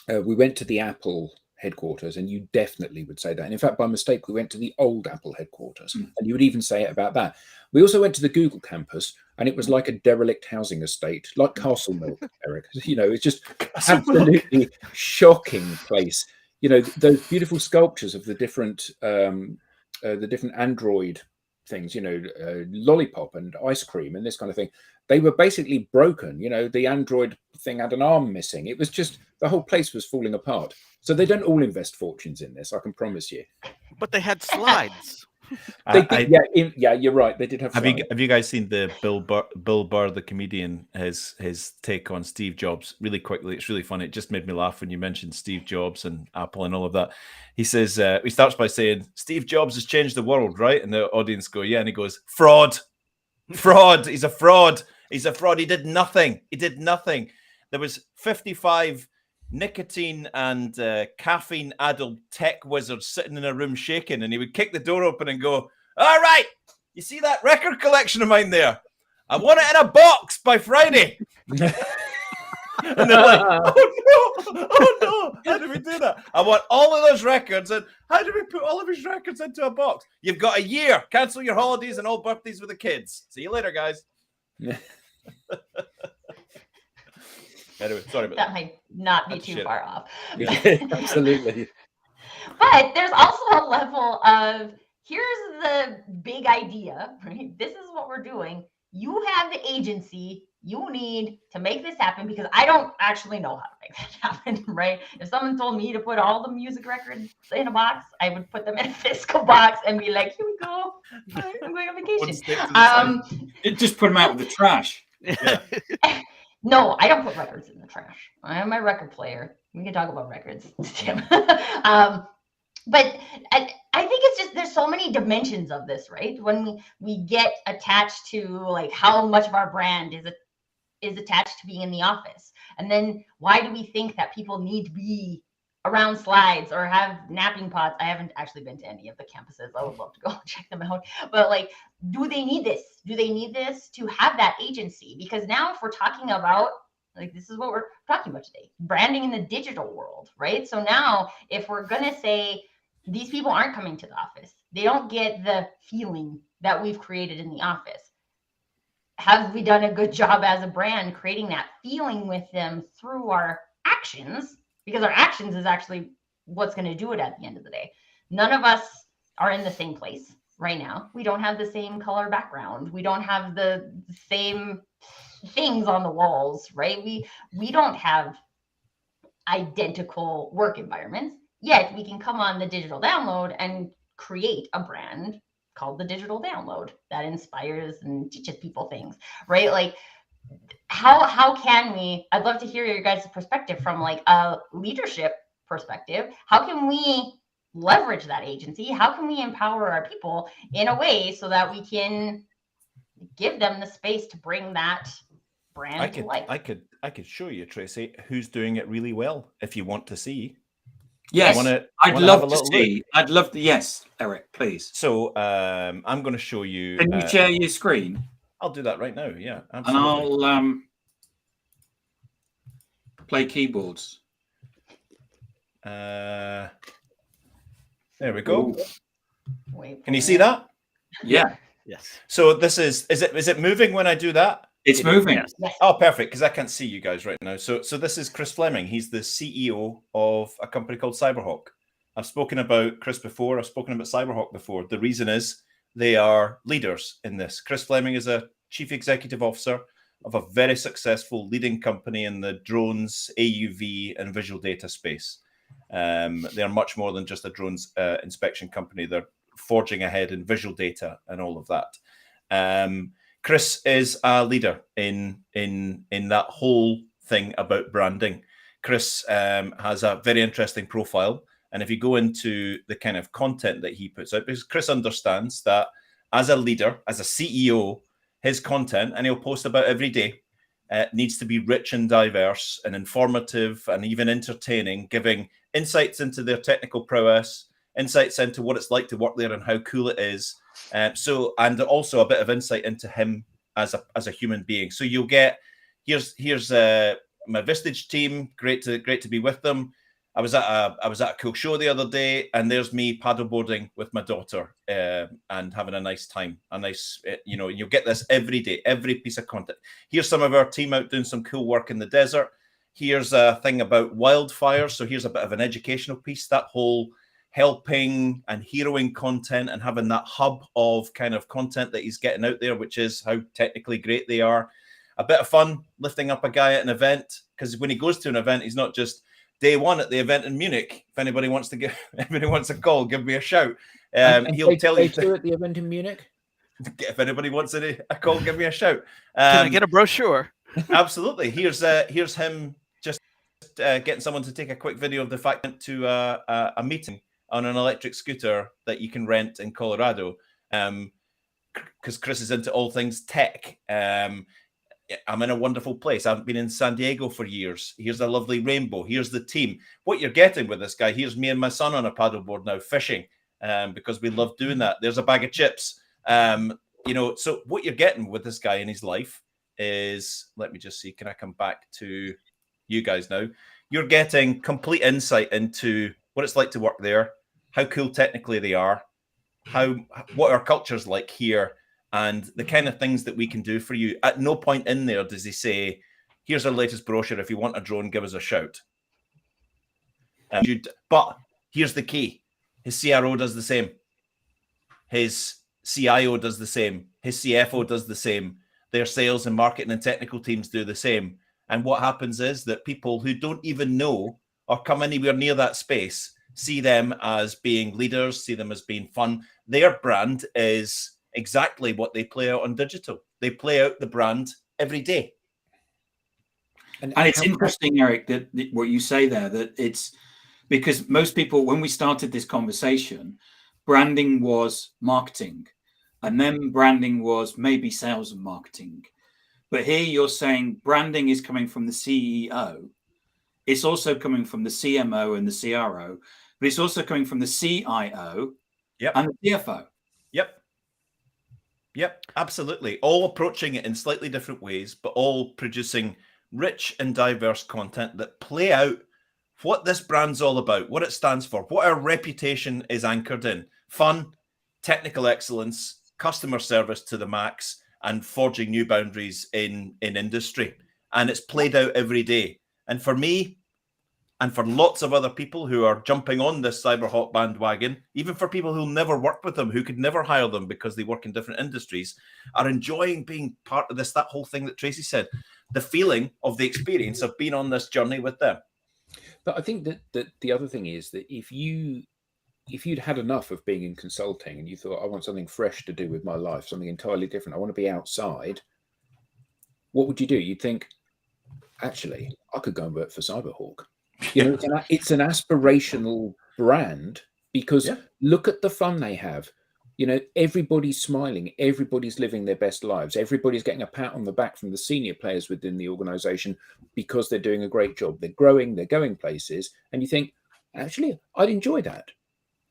we went to the Apple headquarters, and you definitely would say that. And in fact, by mistake, we went to the old Apple headquarters, and you would even say it about that. We also went to the Google campus, and it was like a derelict housing estate, like Castle Milk, Eric. It's just absolutely shocking place. Those beautiful sculptures of the different Android things, lollipop and ice cream and this kind of thing. They were basically broken. The Android thing had an arm missing. It was just, the whole place was falling apart. So they don't all invest fortunes in this, I can promise you. But they had slides. Yeah, you're right. They did have. Have you guys seen the Bill Burr, the comedian, his take on Steve Jobs? Really quickly, it's really funny. It just made me laugh when you mentioned Steve Jobs and Apple and all of that. He says he starts by saying Steve Jobs has changed the world, right? And the audience go, yeah, and he goes, fraud. He's a fraud. He's a fraud. He did nothing. There was 55 nicotine and caffeine-addled tech wizards sitting in a room shaking, and he would kick the door open and go, all right, you see that record collection of mine there? I want it in a box by Friday. And they're like, oh no, how do we do that? I want all of those records, and how do we put all of his records into a box? You've got a year. Cancel your holidays and all birthdays with the kids. See you later, guys. Anyway, sorry about That might not be too far off. Absolutely. But there's also a level of, here's the big idea, right? This is what we're doing. You have the agency. You need to make this happen, because I don't actually know how to make that happen, right? If someone told me to put all the music records in a box, I would put them in a physical box and be like, here we go. I'm going on vacation. Just put them out with the trash. Yeah. No, I don't put records in the trash. I have my record player. We can talk about records, Tim. But I think it's just, there's so many dimensions of this, right? When we get attached to like how much of our brand is attached to being in the office. And then why do we think that people need to be around slides or have napping pods? I haven't actually been to any of the campuses. I would love to go check them out. But like, do they need this? Do they need this to have that agency? Because now if we're talking about, like, this is what we're talking about today, branding in the digital world, right? So now if we're going to say these people aren't coming to the office, they don't get the feeling that we've created in the office. Have we done a good job as a brand creating that feeling with them through our actions? Because our actions is actually what's going to do it at the end of the day. None of us are in the same place right now. We don't have the same color background. We don't have the same things on the walls, right? We don't have identical work environments, yet we can come on the digital download and create a brand called the digital download that inspires and teaches people things, right? Like, how can we, I'd love to hear your guys' perspective from like a leadership perspective. How can we leverage that agency? How can we empower our people in a way so that we can give them the space to bring that brand to life? I could show you, Tracy, who's doing it really well if you want to see. Yes, I'd love to see. I'd love to. Yes, Eric, please. So I'm going to show you. Can you share your screen? I'll do that right now. Yeah, absolutely. And I'll play keyboards. There we go. Wait, can you see that? Yeah. Yes. So this is it moving when I do that? It's moving. Yes. Yes. Oh, perfect, because I can't see you guys right now. So this is Chris Fleming. He's the CEO of a company called Cyberhawk. I've spoken about Chris before. I've spoken about Cyberhawk before. The reason is they are leaders in this. Chris Fleming is a chief executive officer of a very successful leading company in the drones, AUV, and visual data space. They're much more than just a drones inspection company. They're forging ahead in visual data and all of that. Chris is a leader in that whole thing about branding. Chris has a very interesting profile. And if you go into the kind of content that he puts out, because Chris understands that as a leader, as a CEO, his content, and he'll post about every day, needs to be rich and diverse and informative and even entertaining, giving insights into their technical prowess, insights into what it's like to work there and how cool it is. And also a bit of insight into him as a human being. So you'll get here's my Vistage team. Great to be with them. I was at a cool show the other day, and there's me paddleboarding with my daughter and having a nice time. You'll get this every day, every piece of content. Here's some of our team out doing some cool work in the desert. Here's a thing about wildfires. So here's a bit of an educational piece. That whole helping and heroing content and having that hub of kind of content that he's getting out there, which is how technically great they are. A bit of fun lifting up a guy at an event, because when he goes to an event, he's not just day one at the event in Munich. If anybody wants a call, give me a shout. He'll tell you at the event in Munich. If anybody wants a call, give me a shout. Can I get a brochure? Absolutely. Here's him just getting someone to take a quick video of the fact that to a meeting on an electric scooter that you can rent in Colorado, because Chris is into all things tech. I'm in a wonderful place. I haven't been in San Diego for years. Here's a lovely rainbow. Here's the team. What you're getting with this guy, here's me and my son on a paddleboard now fishing, because we love doing that. There's a bag of chips. So what you're getting with this guy in his life is, let me just see, can I come back to you guys now? You're getting complete insight into what it's like to work there, how cool technically they are, what our culture's like here, and the kind of things that we can do for you. At no point in there does he say, here's our latest brochure. If you want a drone, give us a shout. But here's the key. His CRO does the same. His CIO does the same. His CFO does the same. Their sales and marketing and technical teams do the same. And what happens is that people who don't even know or come anywhere near that space see them as being leaders, see them as being fun. Their brand is exactly what they play out on digital. They play out the brand every day. And it's interesting, Eric, that what you say there, that it's because most people, when we started this conversation, branding was marketing, and then branding was maybe sales and marketing. But here you're saying branding is coming from the CEO. It's also coming from the CMO and the CRO, but it's also coming from the CIO and the CFO. Yep, absolutely. All approaching it in slightly different ways, but all producing rich and diverse content that play out what this brand's all about, what it stands for, what our reputation is anchored in. Fun, technical excellence, customer service to the max, and forging new boundaries in industry. And it's played out every day. And for me, and for lots of other people who are jumping on this Cyberhawk bandwagon, even for people who'll never work with them, who could never hire them because they work in different industries, are enjoying being part of this, that whole thing that Tracy said, the feeling of the experience of being on this journey with them. But I think that the other thing is that if you'd had enough of being in consulting and you thought, I want something fresh to do with my life, something entirely different, I want to be outside, what would you do? You'd think, actually, I could go and work for Cyberhawk. It's an aspirational brand, because look at the fun they have. Everybody's smiling, everybody's living their best lives, everybody's getting a pat on the back from the senior players within the organization because they're doing a great job. They're growing, they're going places, and you think, actually, I'd enjoy that.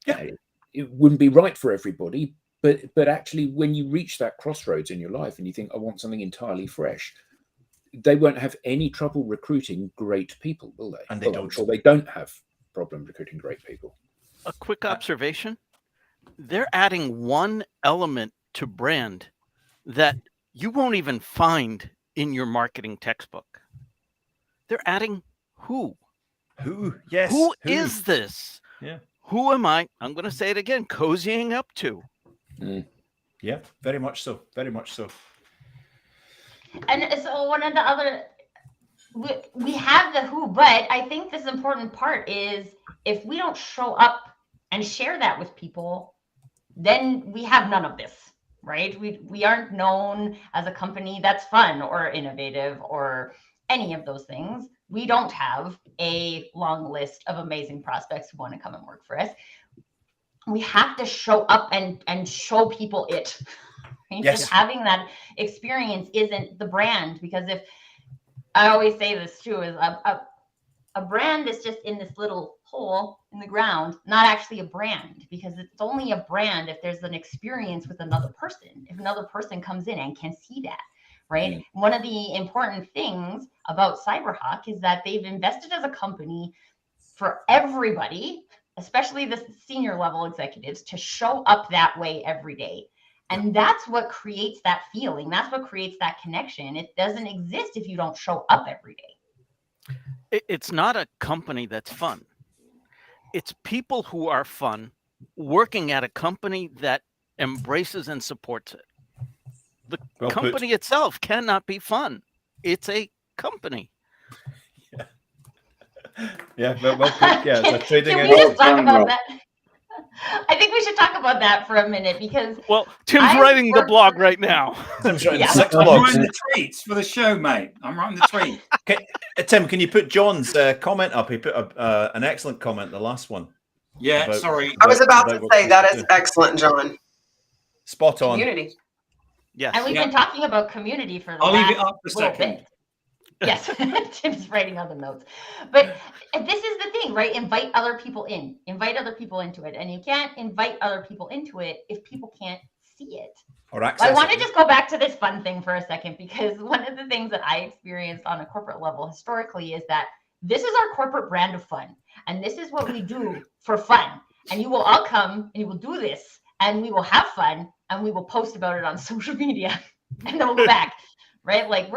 Yeah, it wouldn't be right for everybody, but actually, when you reach that crossroads in your life and you think, I want something entirely fresh, they won't have any trouble recruiting great people, will they? And I'm sure they don't have problem recruiting great people. A quick observation. They're adding one element to brand that you won't even find in your marketing textbook. They're adding who. Who? Yes. Who is this? Yeah. Who am I? I'm going to say it again, cozying up to. Yeah, very much so. Very much so. And so one of the other, we have the who, but I think this important part is if we don't show up and share that with people, then we have none of this, right? We aren't known as a company that's fun or innovative or any of those things. We don't have a long list of amazing prospects who want to come and work for us. We have to show up and show people it. Right? Yes. Just having that experience isn't the brand, because if I always say this too, is a brand is just in this little hole in the ground, not actually a brand, because it's only a brand if there's an experience with another person, if another person comes in and can see that, right? Mm. One of the important things about Cyberhawk is that they've invested as a company for everybody, especially the senior level executives, to show up that way every day. And that's what creates that feeling. That's what creates that connection. It doesn't exist if you don't show up every day. It's not a company that's fun. It's people who are fun working at a company that embraces and supports it. The company itself cannot be fun. It's a company. Yeah, well put. Yeah, it's a trading Can we entity. just talk about that? I think we should talk about that for a minute, because Tim's writing the blog right now. Tim's writing Yeah. 6 I'm blogs. writing the tweets for the show, mate. I'm writing the tweet. Tim, can you put John's comment up? He put an excellent comment, the last one. Yeah, sorry. I was about to what say we that should is do. excellent, John. Spot on. Community. Yes. and we've been talking about community for the I'll last leave it up for a little second. bit. Yes, Tim's writing other notes. But this is the thing, right? Invite other people in. Invite other people into it. And you can't invite other people into it if people can't see it. Or access I want to it. just go back to this fun thing for a second, because one of the things that I experienced on a corporate level historically is that this is our corporate brand of fun. And this is what we do for fun. And you will all come and you will do this, and we will have fun, and we will post about it on social media, and then we'll go back, right? Like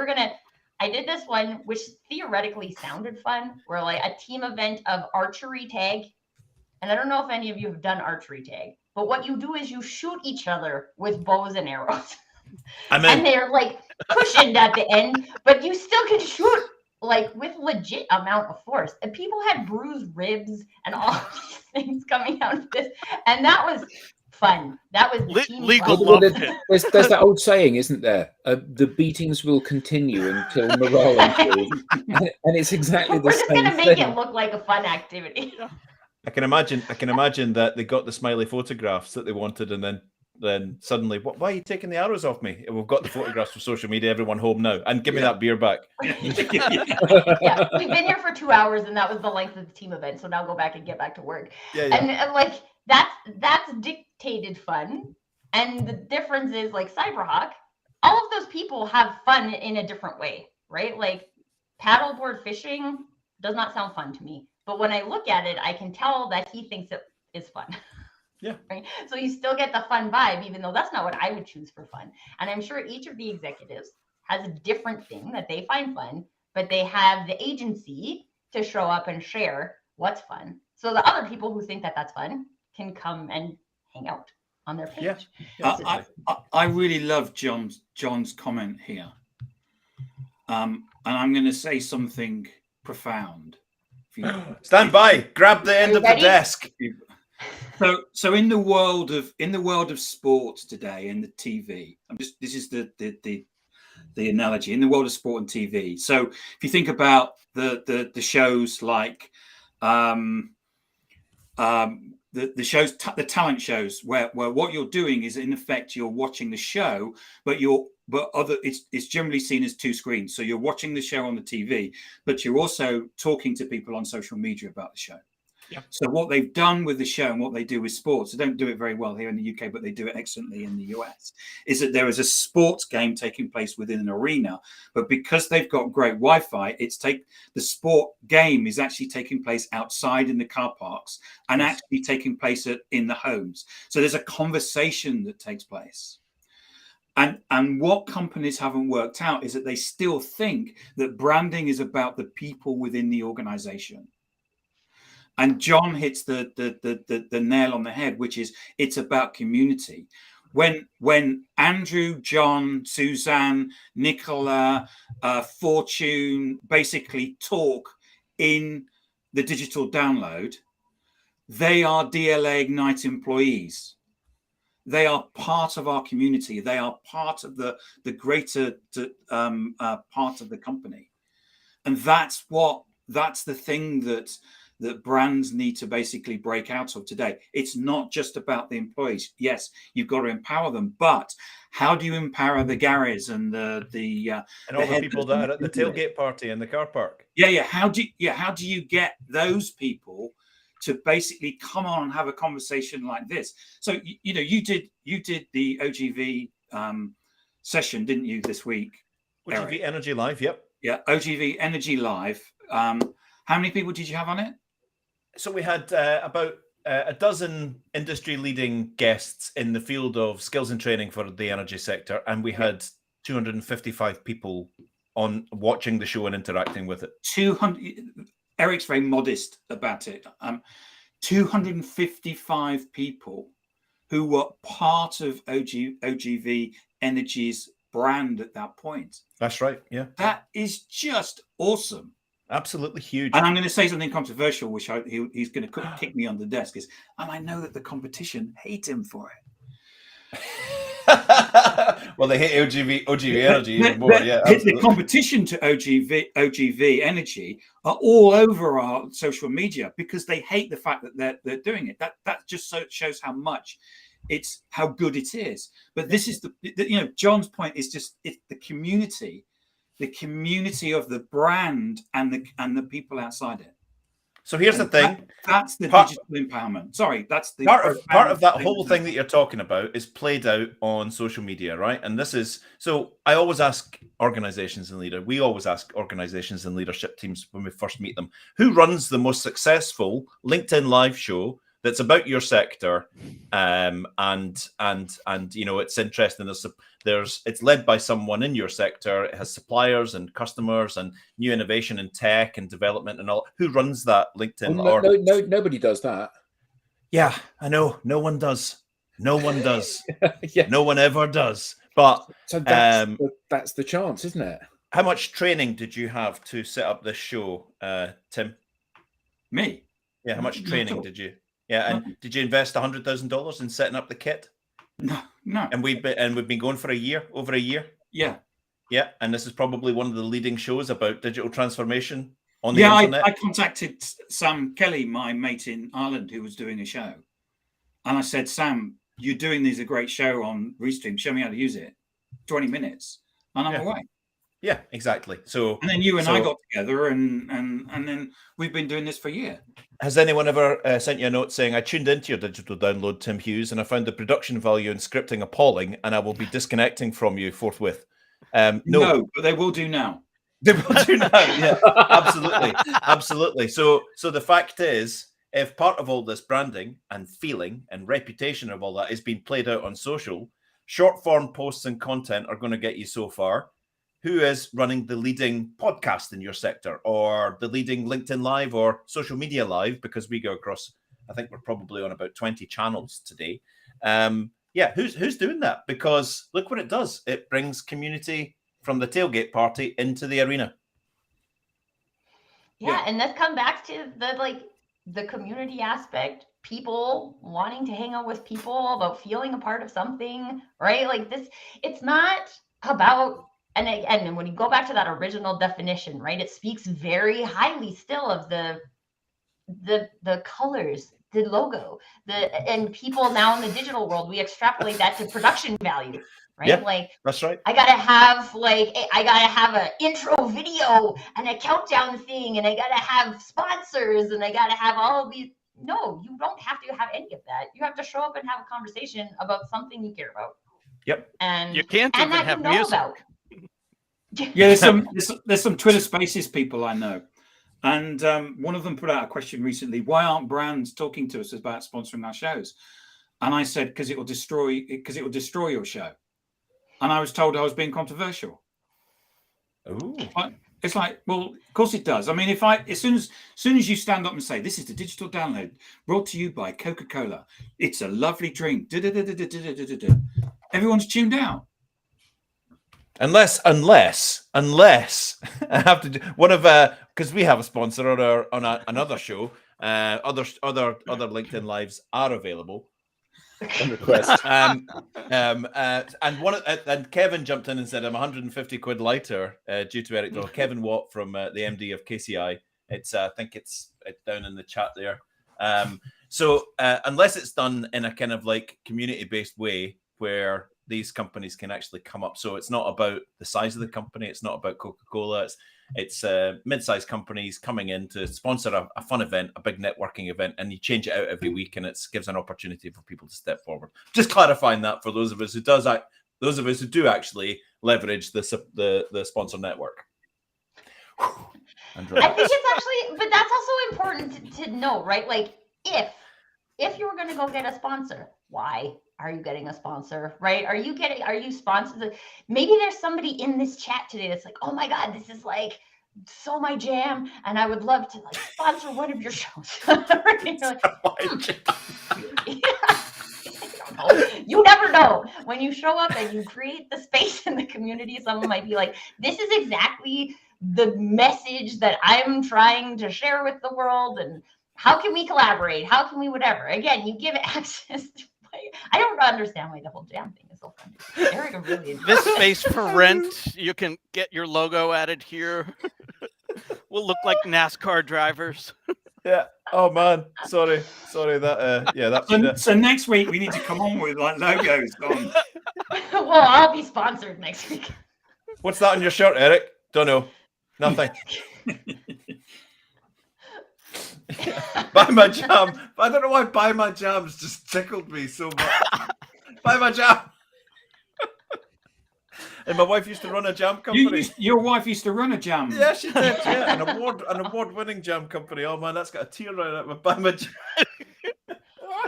I did this one, which theoretically sounded fun, where like a team event of archery tag. And I don't know if any of you have done archery tag, but what you do is you shoot each other with bows and arrows. And they're like cushioned at the end, but you still can shoot like with legit amount of force. And people had bruised ribs and all these things coming out of this. And that was fun. That was the team legal fun. love. There's that old saying, isn't there? The beatings will continue until morale improves. And it's exactly the We're just same gonna make thing. it look like a fun activity. I can imagine that they got the smiley photographs that they wanted, and then suddenly, why are you taking the arrows off me? We've got the photographs for social media. Everyone home now, and give me that beer back. Yeah, we've been here for 2 hours, and that was the length of the team event. So now go back and get back to work. Yeah. And like that's dictated fun. And the difference is, like Cyberhawk, all of those people have fun in a different way, right? Like paddleboard fishing does not sound fun to me, but when I look at it, I can tell that he thinks it is fun. Yeah. Right? So you still get the fun vibe, even though that's not what I would choose for fun. And I'm sure each of the executives has a different thing that they find fun, but they have the agency to show up and share what's fun. So the other people who think that that's fun can come and hang out on their page. Yeah. I really love John's comment here. And I'm going to say something profound. Stand by. Grab the end of the ready? desk. So in the world of sports today, in the TV, this is the analogy in the world of sport and TV. So if you think about the shows like the shows, the talent shows, where what you're doing is in effect you're watching the show, but it's generally seen as two screens. So you're watching the show on the TV, but you're also talking to people on social media about the show. Yeah. So what they've done with the show and what they do with sports, they don't do it very well here in the UK, but they do it excellently in the US, is that there is a sports game taking place within an arena, but because they've got great Wi-Fi, the sport game is actually taking place outside in the car parks and actually taking place in the homes. So there's a conversation that takes place. And what companies haven't worked out is that they still think that branding is about the people within the organization. And John hits the nail on the head, which is it's about community. When Andrew, John, Suzanne, Nicola, Fortune basically talk in the digital download, they are DLA Ignite employees. They are part of our community. They are part of the greater part of the company, and that's the thing that brands need to basically break out of today. It's not just about the employees. Yes, you've got to empower them, but how do you empower the Garys and and all the people that are at the tailgate party in the car park? Yeah. How do you get those people to basically come on and have a conversation like this? So you did the OGV session, didn't you, this week? OGV Eric? Energy Live, yep. Yeah, OGV Energy Live. How many people did you have on it? So we had about a dozen industry-leading guests in the field of skills and training for the energy sector, and we had 255 people on watching the show and interacting with it. 200. Eric's very modest about it. 255 people who were part of OGV Energy's brand at that point. That's right. Yeah, that is just awesome. Absolutely huge. And I'm going to say something controversial, which he's going to kick me on the desk. And I know that the competition hate him for it. Well, they hate OGV Energy even more. Yeah, the competition to OGV Energy are all over our social media because they hate the fact that they're doing it. That just shows how much how good it is. But this is John's point is just it's the community of the brand and the people outside it. So here's the thing. That's the digital empowerment. Sorry, that's the part of that whole thing that you're talking about is played out on social media, right? And this is so I always ask organizations and leaders, we always ask organizations and leadership teams when we first meet them, who runs the most successful LinkedIn live show that's about your sector, and it's interesting. It's led by someone in your sector. It has suppliers and customers and new innovation and tech and development and all. Who runs that LinkedIn? Nobody does that. Yeah, I know. No one does. No one does. Yeah. No one ever does. But so that's the chance, isn't it? How much training did you have to set up this show, Tim? Me? Yeah. How much training did you? Yeah, and did you invest $100,000 in setting up the kit? No. And we've been going for over a year. Yeah. And this is probably one of the leading shows about digital transformation on the internet. I contacted Sam Kelly, my mate in Ireland, who was doing a show, and I said, Sam, you're doing a great show on Restream. Show me how to use it. 20 minutes, and I'm away. Yeah, exactly. So, and then you and I got together, and then we've been doing this for a year. Has anyone ever sent you a note saying, I tuned into your digital download, Tim Hughes, and I found the production value and scripting appalling, and I will be disconnecting from you forthwith? No, but they will do now. They will do now. Yeah, absolutely. So the fact is, if part of all this branding and feeling and reputation of all that is being played out on social, short form posts and content are going to get you so far. Who is running the leading podcast in your sector or the leading LinkedIn Live or social media live? Because we go across, I think we're probably on about 20 channels today. Who's doing that? Because look what it does. It brings community from the tailgate party into the arena. Yeah, and let's come back to the community aspect. People wanting to hang out with people, about feeling a part of something, right? Like this, it's not about. And when you go back to that original definition, right, it speaks very highly still of the colors, the logo, and people now in the digital world, we extrapolate that to production value, right? Yeah, that's right. I gotta have an intro video and a countdown thing, and I gotta have sponsors, and I gotta have all these. No, you don't have to have any of that. You have to show up and have a conversation about something you care about. Yep. And you can't even have music. About. Yeah, there's some Twitter Spaces people I know, and one of them put out a question recently: why aren't brands talking to us about sponsoring our shows? And I said, because it will destroy your show. and I was told I was being controversial. Ooh. It's like, well, of course it does. I mean, as soon as you stand up and say, "This is the digital download brought to you by Coca-Cola. It's a lovely drink." Everyone's tuned out. Unless I have to do one of because we have a sponsor on another show. Other LinkedIn lives are available On request. and Kevin jumped in and said, "I'm 150 quid lighter due to Eric Doyle." Kevin Watt from the MD of KCI. It's I think it's down in the chat there. So unless it's done in a kind of like community-based way where these companies can actually come up, so it's not about the size of the company, it's not about Coca-Cola, it's mid-sized companies coming in to sponsor a fun event, a big networking event, and you change it out every week, and it gives an opportunity for people to step forward. Just clarifying that for those of us who do actually leverage the sponsor network. I think it's actually, but that's also important to know, right? Like if you were going to go get a sponsor, why are you getting a sponsor, right? Are you sponsored? Maybe there's somebody in this chat today that's like, oh my God, this is like so my jam, and I would love to like sponsor one of your shows. Right? You never know. When you show up and you create the space in the community, someone might be like, this is exactly the message that I'm trying to share with the world, and how can we collaborate? How can we whatever? Again, you give access to, I don't understand why the whole jam thing is so funny. Eric, really this space for rent. You can get your logo added here. We'll look like NASCAR drivers. Yeah. Oh man, sorry. That. So next week we need to come on with like logos on. Well, I'll be sponsored next week. What's that on your shirt, Eric? Don't know. Nothing. Buy my jam. I don't know why buy my jams just tickled me so much. Buy my jam. And my wife used to run a jam company. Your wife used to run a jam. Yeah, she did. Yeah, an award-winning jam company. Oh man, that's got a tear right out of my buy my jam.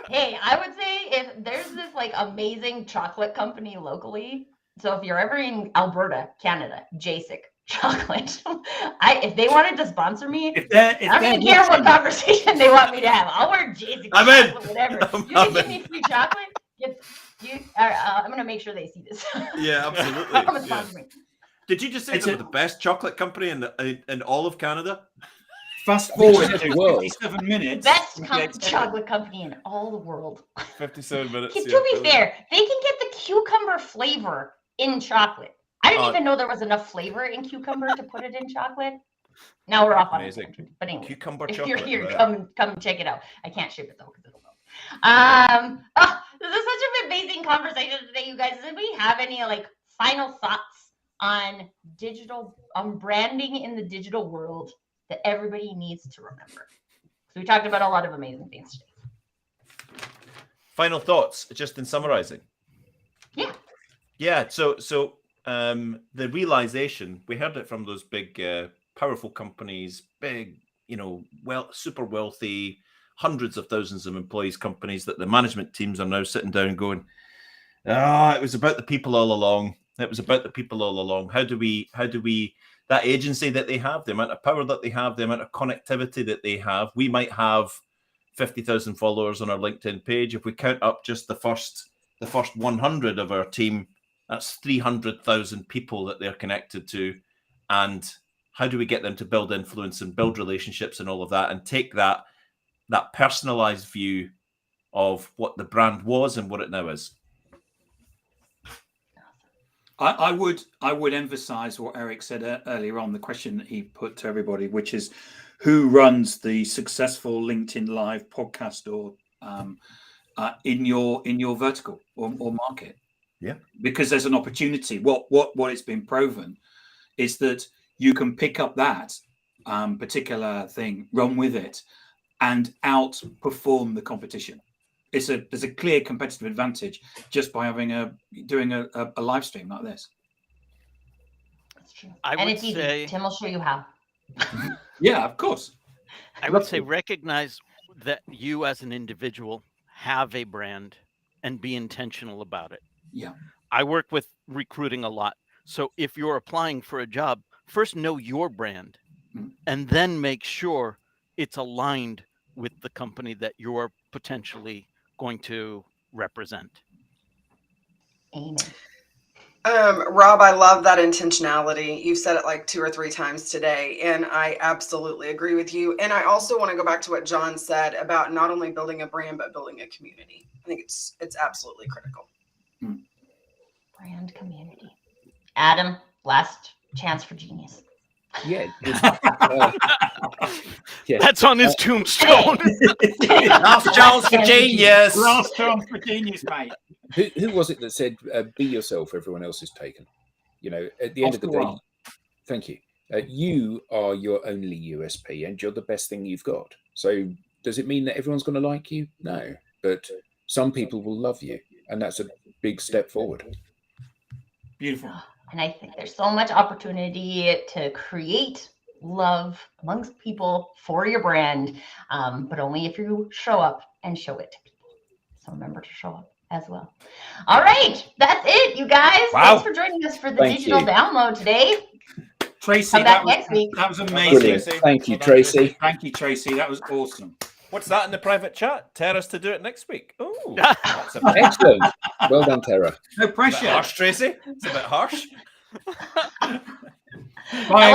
Hey, I would say if there's this like amazing chocolate company locally, so if you're ever in Alberta, Canada, JASIC chocolate, if they wanted to sponsor me, I don't even care what conversation they want me to have. I'll wear JASIC chocolate, whatever. You can give me free chocolate. I'm gonna make sure they see this. Yeah, absolutely. Yeah. Did you just say they were the best chocolate company in all of Canada? Fast forward to 57 minutes. Best chocolate company in all the world. 57 minutes. To be fair, they can get the cucumber flavor in chocolate. I didn't even know there was enough flavor in cucumber to put it in chocolate. Now we're off on it. But anyway, cucumber if chocolate. If you're here, come check it out. I can't ship it though because it'll go. This is such an amazing conversation today, you guys. Does anybody have any like final thoughts on branding in the digital world that everybody needs to remember? So we talked about a lot of amazing things today. Final thoughts, just in summarizing. Yeah. So the realization, we heard it from those big, powerful companies, big, super wealthy, hundreds of thousands of employees companies, that the management teams are now sitting down and going, it was about the people all along. It was about the people all along. How do we, that agency that they have, the amount of power that they have, the amount of connectivity that they have, we might have 50,000 followers on our LinkedIn page. If we count up just the first 100 of our team, that's 300,000 people that they're connected to. And how do we get them to build influence and build relationships and all of that, and take that personalized view of what the brand was and what it now is? I would emphasize what Eric said earlier on, the question that he put to everybody, which is who runs the successful LinkedIn Live podcast or in your vertical or market. Yeah, because there's an opportunity. What it's been proven is that you can pick up that particular thing, run with it, and outperform the competition. There's a clear competitive advantage just by doing a live stream like this. That's true. And it's easy. Tim will show you how. Yeah, of course. I would say recognize that you as an individual have a brand and be intentional about it. Yeah. I work with recruiting a lot. So if you're applying for a job, first know your brand and then make sure it's aligned with the company that you're potentially going to represent. Amen. Rob, I love that intentionality. You've said it like 2 or 3 times today, and I absolutely agree with you. And I also want to go back to what John said about not only building a brand, but building a community. I think it's absolutely critical. Brand community. Adam, last chance for genius. Yeah. Yeah. That's on his tombstone. Last chance for genius. Last chance for genius, mate. Who was it that said, "Be yourself, everyone else is taken"? You know, at the end of the Oscar day, Wilde. thank you. You are your only USP, and you're the best thing you've got. So, does it mean that everyone's going to like you? No, but some people will love you, and that's a big step forward. Beautiful. And I think there's so much opportunity to create love amongst people for your brand, but only if you show up and show it to people. So remember to show up as well. All right, that's it, you guys. Wow. Thanks for joining us for the Thank digital you. download today. Tracy, Come back that was, next week. that was Well done, amazing. Brilliant. Tracy. Thank you, Well done, Tracy. Thank you, Tracy. That was awesome. What's that in the private chat? Tell us to do it next week. Oh, that's a bit Excellent. Well done, Tara. No pressure. harsh, Tracy. It's a bit harsh. Bye,